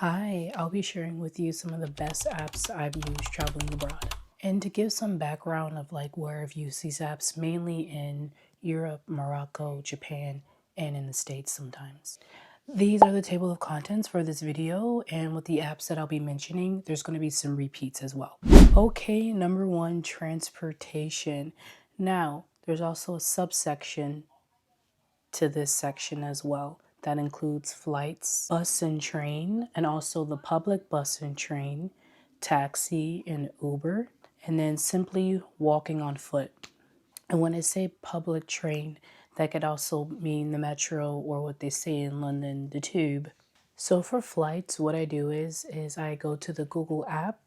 Hi, I'll be sharing with you some of the best apps I've used traveling abroad. And to give some background of like where I've used these apps, mainly in Europe, Morocco, Japan, and in the States sometimes. These are the table of contents for this video, and with the apps that I'll be mentioning, there's going to be some repeats as well. Okay, number one, transportation. Now, there's also a subsection to this section as well. That includes flights, bus and train, and also the public bus and train, taxi and Uber, and then simply walking on foot. And when I say public train, that could also mean the metro or what they say in London, the tube. So for flights, what I do is I go to the Google app,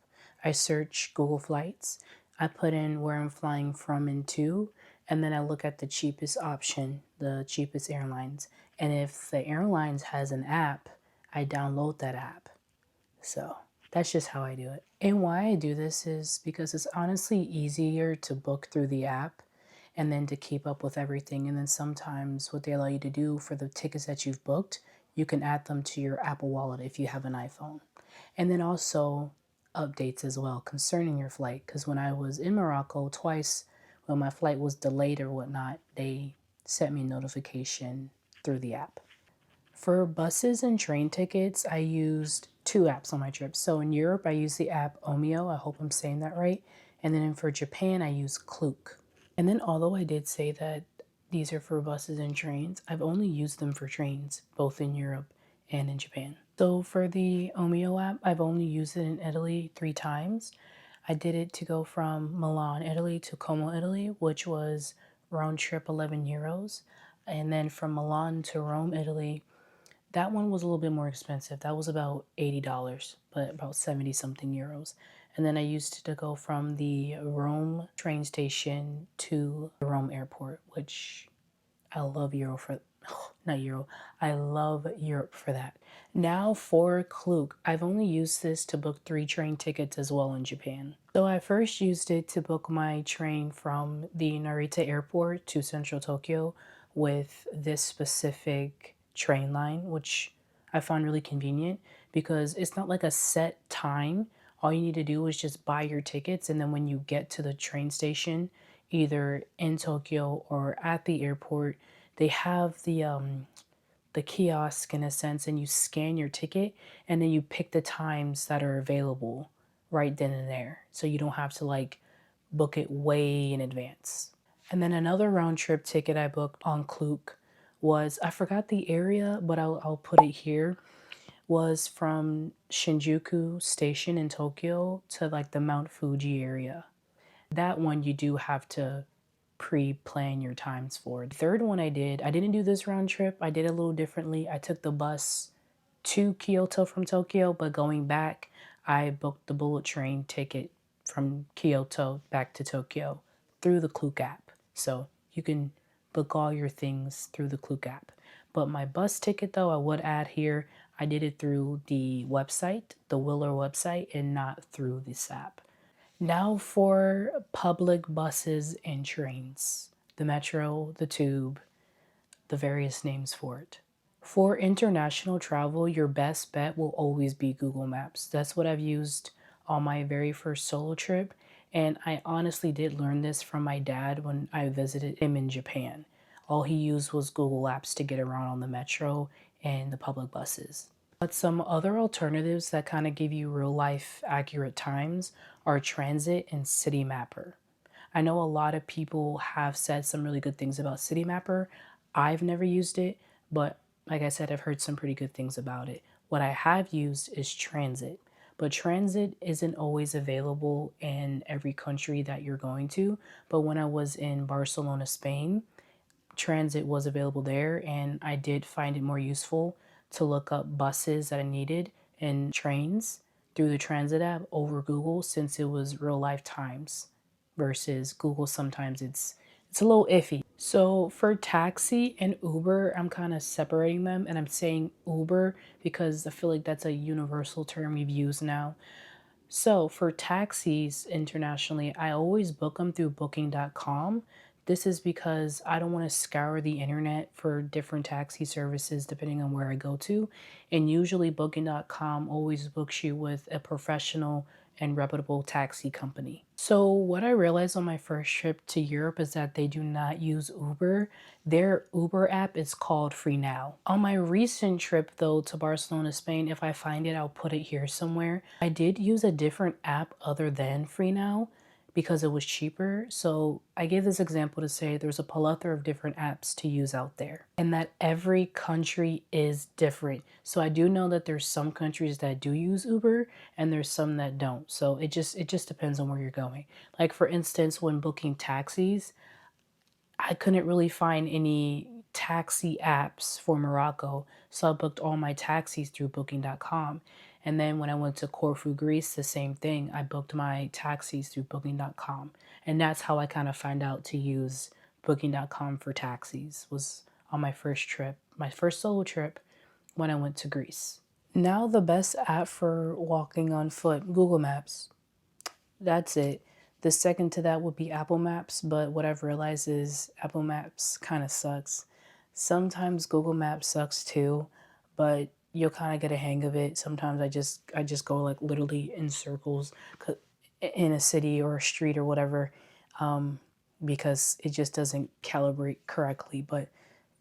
I search Google Flights, I put in where I'm flying from and to, and then I look at the cheapest option, the cheapest airlines. And if the airlines has an app, I download that app. So that's just how I do it. And why I do this is because it's honestly easier to book through the app and then to keep up with everything. And then sometimes what they allow you to do for the tickets that you've booked, you can add them to your Apple Wallet if you have an iPhone. And then also updates as well concerning your flight. Because when I was in Morocco twice, when my flight was delayed or whatnot, they sent me a notification through the app. For buses and train tickets, I used two apps on my trip. So in Europe, I used the app Omio. I hope I'm saying that right. And then for Japan, I used Klook. And then although I did say that these are for buses and trains, I've only used them for trains, both in Europe and in Japan. So for the Omio app, I've only used it in Italy 3 times. I did it to go from Milan, Italy to Como, Italy, which was round trip 11 euros. And then from Milan to Rome, Italy, that one was a little bit more expensive. That was about $80, but about 70 something euros. And then I used to go from the Rome train station to the Rome airport, which I love Euro for, not Euro, I love Europe for that. Now for Klook, I've only used this to book 3 train tickets as well in Japan. So I first used it to book my train from the Narita airport to central Tokyo with this specific train line, which I found really convenient because it's not like a set time. All you need to do is just buy your tickets, and then when you get to the train station, either in Tokyo or at the airport, they have the kiosk in a sense, and you scan your ticket, and then you pick the times that are available right then and there. So you don't have to like book it way in advance. And then another round trip ticket I booked on Klook was, I forgot the area, but I'll put it here, was from Shinjuku Station in Tokyo to like the Mount Fuji area. That one you do have to pre-plan your times for. The third one I didn't do this round trip. I did it a little differently. I took the bus to Kyoto from Tokyo, but going back, I booked the bullet train ticket from Kyoto back to Tokyo through the Klook app. So you can book all your things through the Klook app. But my bus ticket, though, I would add here, I did it through the website, the Willer website, and not through this app. Now for public buses and trains, the metro, the tube, the various names for it. For international travel, your best bet will always be Google Maps. That's what I've used on my very first solo trip. And I honestly did learn this from my dad when I visited him in Japan. All he used was Google Apps to get around on the metro and the public buses. But some other alternatives that kind of give you real life accurate times are Transit and City Mapper. I know a lot of people have said some really good things about City Mapper. I've never used it, but like I said, I've heard some pretty good things about it. What I have used is Transit, but Transit isn't always available in every country that you're going to. But when I was in Barcelona, Spain, Transit was available there, and I did find it more useful to look up buses that I needed and trains through the Transit app over Google, since it was real life times versus Google. Sometimes it's a little iffy. So for taxi and Uber, I'm kind of separating them, and I'm saying Uber because I feel like that's a universal term we've used now. So for taxis internationally, I always book them through booking.com This is because I don't want to scour the internet for different taxi services depending on where I go to. And usually Booking.com always books you with a professional and reputable taxi company. So what I realized on my first trip to Europe is that they do not use Uber. Their Uber app is called Free Now. On my recent trip though to Barcelona, Spain, if I find it, I'll put it here somewhere. I did use a different app other than Free Now because it was cheaper. So I gave this example to say there's a plethora of different apps to use out there and that every country is different. So I do know that there's some countries that do use Uber and there's some that don't. So it just depends on where you're going. Like for instance, when booking taxis, I couldn't really find any taxi apps for Morocco, so I booked all my taxis through Booking.com. And then when I went to Corfu, Greece, the same thing. I booked my taxis through Booking.com. And that's how I kind of found out to use Booking.com for taxis, was on my first trip, my first solo trip when I went to Greece. Now the best app for walking on foot, Google Maps. That's it. The second to that would be Apple Maps, but what I've realized is Apple Maps kind of sucks. Sometimes Google Maps sucks too, but you'll kind of get a hang of it. Sometimes I just go like literally in circles in a city or a street or whatever, because it just doesn't calibrate correctly. But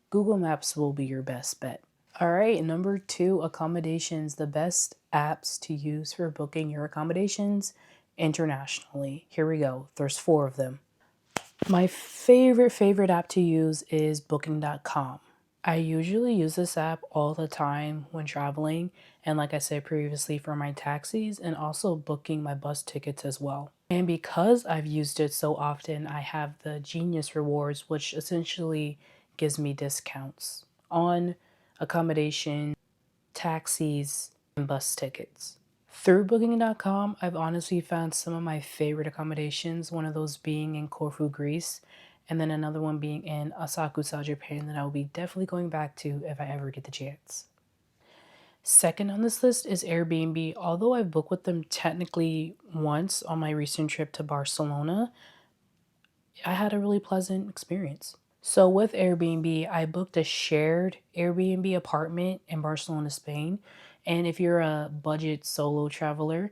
Google Maps will be your best bet. All right, number 2, accommodations. The best apps to use for booking your accommodations internationally. Here we go. There's 4 of them. My favorite app to use is Booking.com. I usually use this app all the time when traveling, and like I said previously, for my taxis and also booking my bus tickets as well. And because I've used it so often, I have the Genius Rewards, which essentially gives me discounts on accommodation, taxis, and bus tickets. Through Booking.com, I've honestly found some of my favorite accommodations, one of those being in Corfu, Greece, and then another one being in Asakusa, Japan, that I will be definitely going back to if I ever get the chance. Second on this list is Airbnb. Although I've booked with them technically once on my recent trip to Barcelona, I had a really pleasant experience. So with Airbnb, I booked a shared Airbnb apartment in Barcelona, Spain. And if you're a budget solo traveler,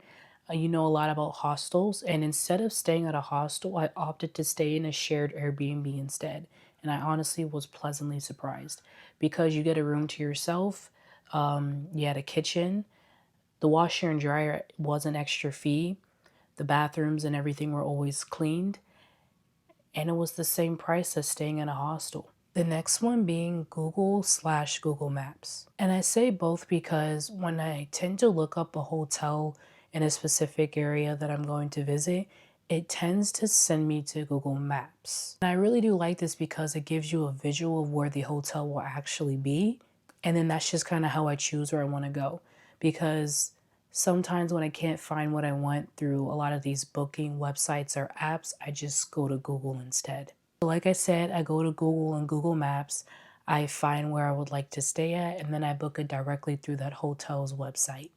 you know a lot about hostels. And instead of staying at a hostel, I opted to stay in a shared Airbnb instead. And I honestly was pleasantly surprised because you get a room to yourself. You had a kitchen. The washer and dryer was an extra fee. The bathrooms and everything were always cleaned, and it was the same price as staying in a hostel. The next one being Google Maps. And I say both because when I tend to look up a hotel in a specific area that I'm going to visit, it tends to send me to Google Maps. And I really do like this because it gives you a visual of where the hotel will actually be. And then that's just kind of how I choose where I want to go. Because sometimes when I can't find what I want through a lot of these booking websites or apps, I just go to Google instead. Like I said, I go to Google and Google Maps, I find where I would like to stay at, and then I book it directly through that hotel's website.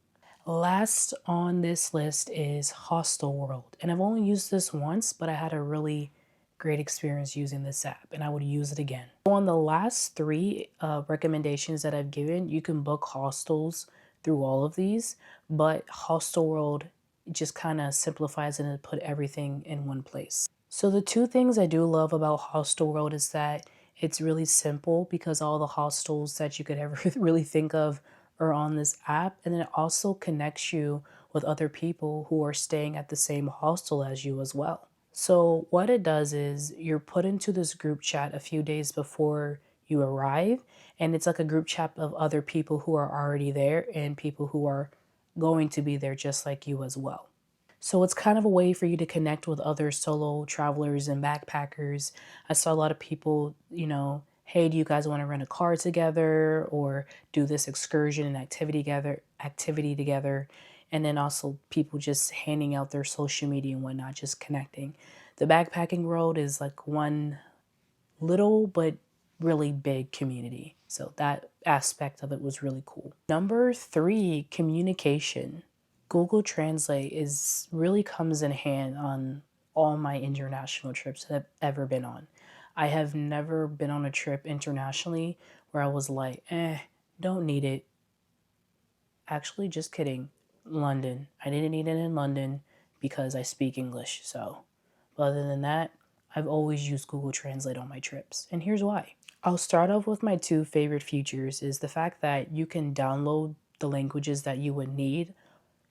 Last on this list is Hostel World, and I've only used this once, but I had a really great experience using this app, and I would use it again. So on the last 3 recommendations that I've given, you can book hostels through all of these, but Hostel World just kind of simplifies it and put everything in one place. So the 2 things I do love about Hostel World is that it's really simple because all the hostels that you could ever really think of are on this app, and then it also connects you with other people who are staying at the same hostel as you as well. So what it does is you're put into this group chat a few days before you arrive, and it's like a group chat of other people who are already there and people who are going to be there just like you as well. So it's kind of a way for you to connect with other solo travelers and backpackers. I saw a lot of people, hey, do you guys want to rent a car together or do this excursion and activity together? And then also people just handing out their social media and whatnot, just connecting. The backpacking world is like one little but really big community. So that aspect of it was really cool. Number 3, communication. Google Translate is really comes in hand on all my international trips that I've ever been on. I have never been on a trip internationally where I was like, don't need it. Actually, just kidding. London. I didn't need it in London because I speak English. So, but other than that, I've always used Google Translate on my trips. And here's why. I'll start off with my two favorite features is the fact that you can download the languages that you would need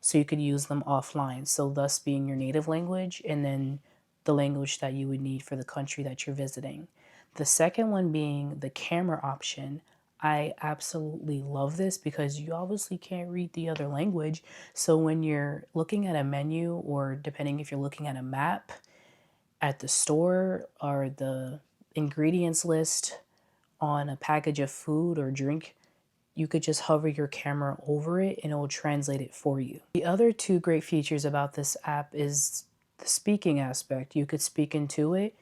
so you could use them offline. So thus being your native language and then the language that you would need for the country that you're visiting. The second one being the camera option. I absolutely love this because you obviously can't read the other language. So when you're looking at a menu or depending if you're looking at a map at the store or the ingredients list on a package of food or drink, you could just hover your camera over it and it will translate it for you. The other two great features about this app is the speaking aspect. You could speak into it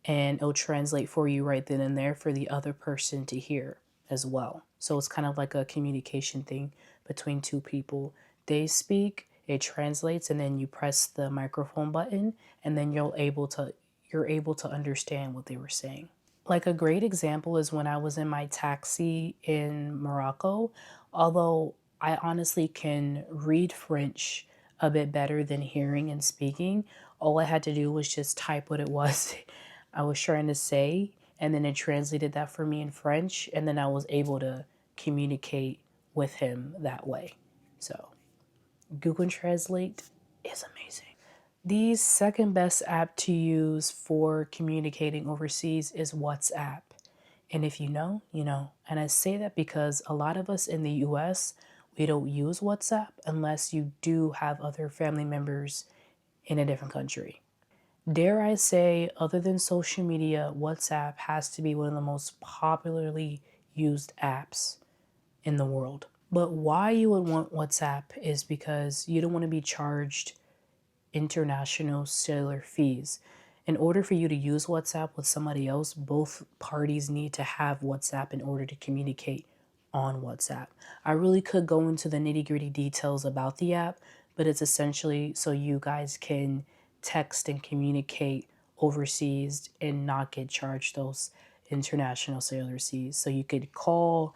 and it'll translate for you right then and there for the other person to hear as well. So it's kind of like a communication thing between two people. They speak, it translates, and then you press the microphone button and then you're able to understand what they were saying. Like a great example is when I was in my taxi in Morocco, although I honestly can read French a bit better than hearing and speaking, all I had to do was just type what it was I was trying to say, and then it translated that for me in French, and then I was able to communicate with him that way. So, Google Translate is amazing. The second best app to use for communicating overseas is WhatsApp. And if you know, you know. And I say that because a lot of us in the US, we don't use WhatsApp unless you do have other family members in a different country. Dare I say, other than social media, WhatsApp has to be one of the most popularly used apps in the world. But why you would want WhatsApp is because you don't want to be charged international cellular fees. In order for you to use WhatsApp with somebody else, both parties need to have WhatsApp in order to communicate on WhatsApp. I really could go into the nitty gritty details about the app, but it's essentially so you guys can text and communicate overseas and not get charged those international cellular fees. So you could call,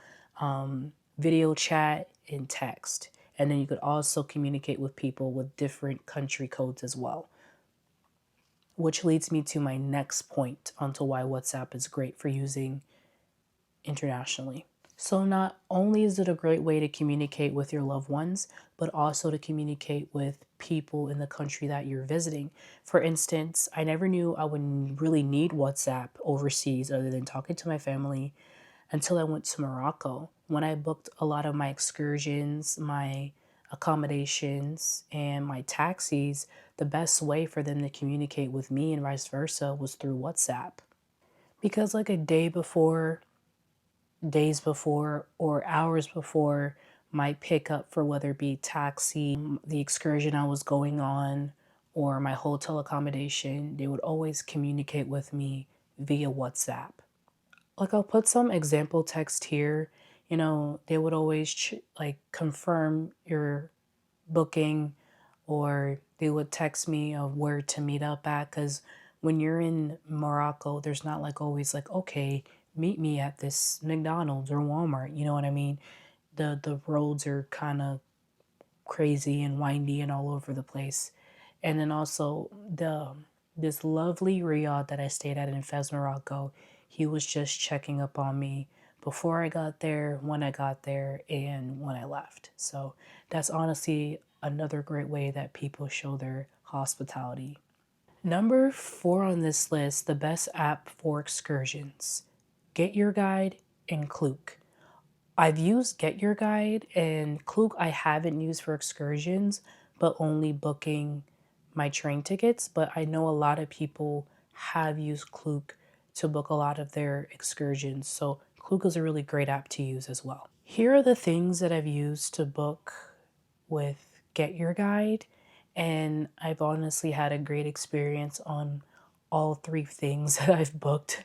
video chat, and text. And then you could also communicate with people with different country codes as well. Which leads me to my next point onto why WhatsApp is great for using internationally. So not only is it a great way to communicate with your loved ones, but also to communicate with people in the country that you're visiting. For instance, I never knew I would really need WhatsApp overseas other than talking to my family until I went to Morocco. When I booked a lot of my excursions, my accommodations, and my taxis, the best way for them to communicate with me and vice versa was through WhatsApp. Because, like a day before, days before, or hours before my pickup for whether it be taxi, the excursion I was going on, or my hotel accommodation, they would always communicate with me via WhatsApp. Like I'll put some example text here. You know, they would always like confirm your booking, or they would text me of where to meet up at. Because when you're in Morocco, there's not like always like, okay, meet me at this McDonald's or Walmart. You know what I mean? The roads are kind of crazy and windy and all over the place. And then also this lovely riad that I stayed at in Fez, Morocco, he was just checking up on me before I got there, when I got there, and when I left. So that's honestly another great way that people show their hospitality. Number 4 on this list, the best app for excursions. Get Your Guide and Klook. I've used Get Your Guide, and Klook I haven't used for excursions, but only booking my train tickets. But I know a lot of people have used Klook to book a lot of their excursions. So Klook is a really great app to use as well. Here are the things that I've used to book with Get Your Guide, and I've honestly had a great experience on all 3 things that I've booked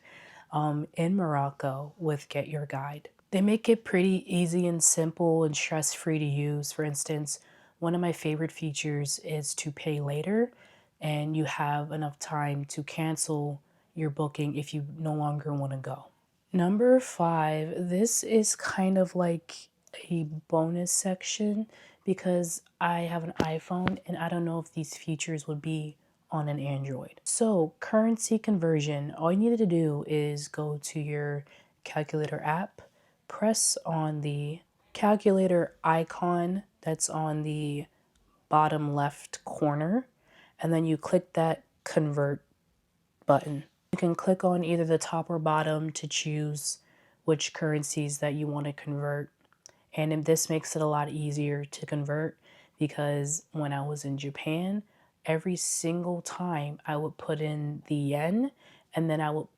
in Morocco with Get Your Guide. They make it pretty easy and simple and stress-free to use. For instance, one of my favorite features is to pay later, and you have enough time to cancel your booking if you no longer want to go. Number 5, this is kind of like a bonus section because I have an iPhone and I don't know if these features would be on an Android. So, currency conversion, all you needed to do is go to your calculator app, press on the calculator icon that's on the bottom left corner, and then you click that convert button. You can click on either the top or bottom to choose which currencies that you want to convert. And this makes it a lot easier to convert because when I was in Japan, every single time I would put in the yen and then I would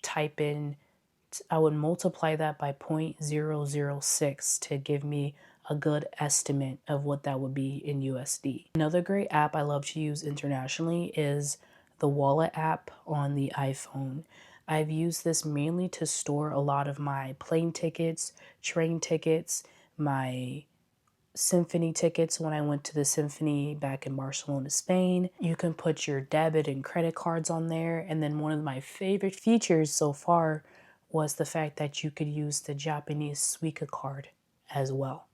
multiply that by 0.006 to give me a good estimate of what that would be in USD. Another great app I love to use internationally is the Wallet app on the iPhone. I've used this mainly to store a lot of my plane tickets, train tickets, my symphony tickets when I went to the symphony back in Barcelona, Spain. You can put your debit and credit cards on there. And then one of my favorite features so far was the fact that you could use the Japanese Suica card as well.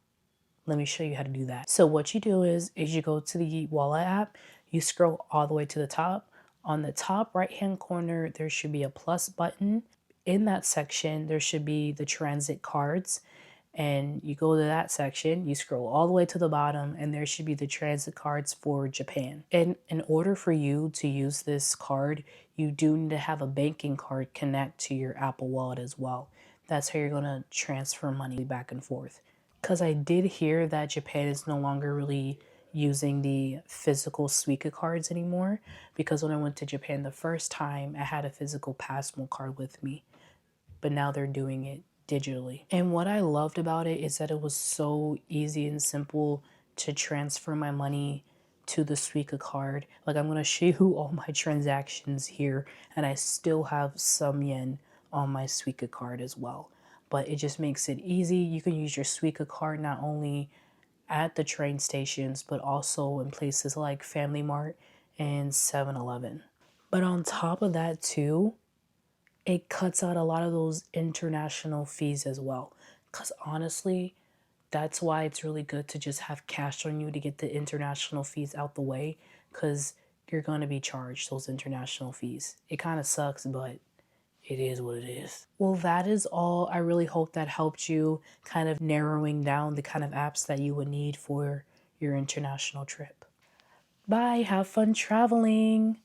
Let me show you how to do that. So what you do is you go to the Wallet app, you scroll all the way to the top. On the top right-hand corner, there should be a plus button. In that section, there should be the transit cards. And you go to that section, you scroll all the way to the bottom, and there should be the transit cards for Japan. And in order for you to use this card, you do need to have a banking card connect to your Apple Wallet as well. That's how you're going to transfer money back and forth. Because I did hear that Japan is no longer really using the physical Suica cards anymore. Because when I went to Japan the first time, I had a physical Passmo card with me. But now they're doing it digitally. And what I loved about it is that it was so easy and simple to transfer my money to the Suica card. Like, I'm going to show you all my transactions here, and I still have some yen on my Suica card as well. But it just makes it easy. You can use your Suica card not only at the train stations, but also in places like Family Mart and 7-Eleven. But on top of that too, it cuts out a lot of those international fees as well. Because honestly, that's why it's really good to just have cash on you to get the international fees out the way. Because you're going to be charged those international fees. It kind of sucks, but it is what it is. Well, that is all. I really hope that helped you kind of narrowing down the kind of apps that you would need for your international trip. Bye. Have fun traveling.